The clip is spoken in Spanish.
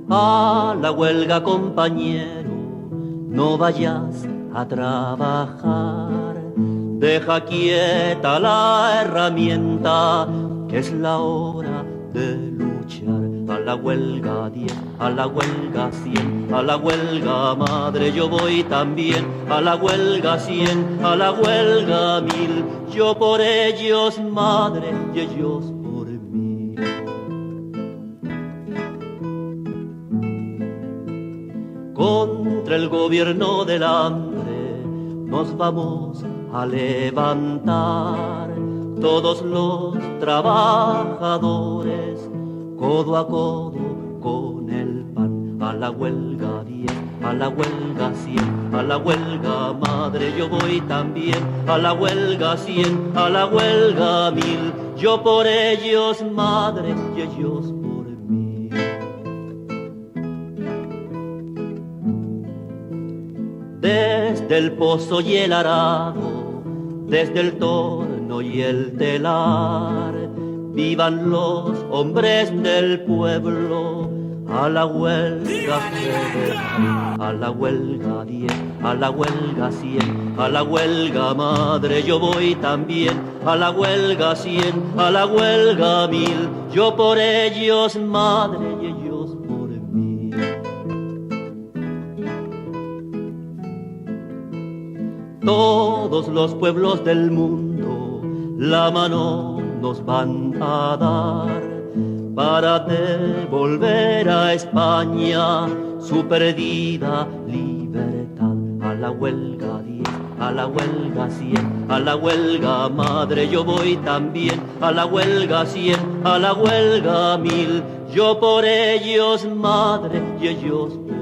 A la huelga, compañero, no vayas a trabajar. Deja quieta la herramienta, que es la hora de luchar. A la huelga 10, a la huelga 100, a la huelga madre yo voy también. A la huelga 100, a la huelga 1000, yo por ellos madre y ellos por mí. Contra el gobierno del hambre nos vamos a levantar, todos los trabajadores, codo a codo con el pan. A la huelga 10, a la huelga 100, a la huelga madre yo voy también. A la huelga 100, a la huelga 1000, yo por ellos madre y ellos por mí. Desde el pozo y el arado, desde el torno y el telar, vivan los hombres del pueblo. A la huelga federal, a la huelga 10, a la huelga 100, a la huelga madre yo voy también. A la huelga 100, a la huelga 1000, yo por ellos madre y ellos por mí. Todos los pueblos del mundo la mano nos van a dar para devolver a España su perdida libertad. A la huelga 10, a la huelga 100, a la huelga madre yo voy también. A la huelga 100, a la huelga 1000, yo por ellos madre y ellos por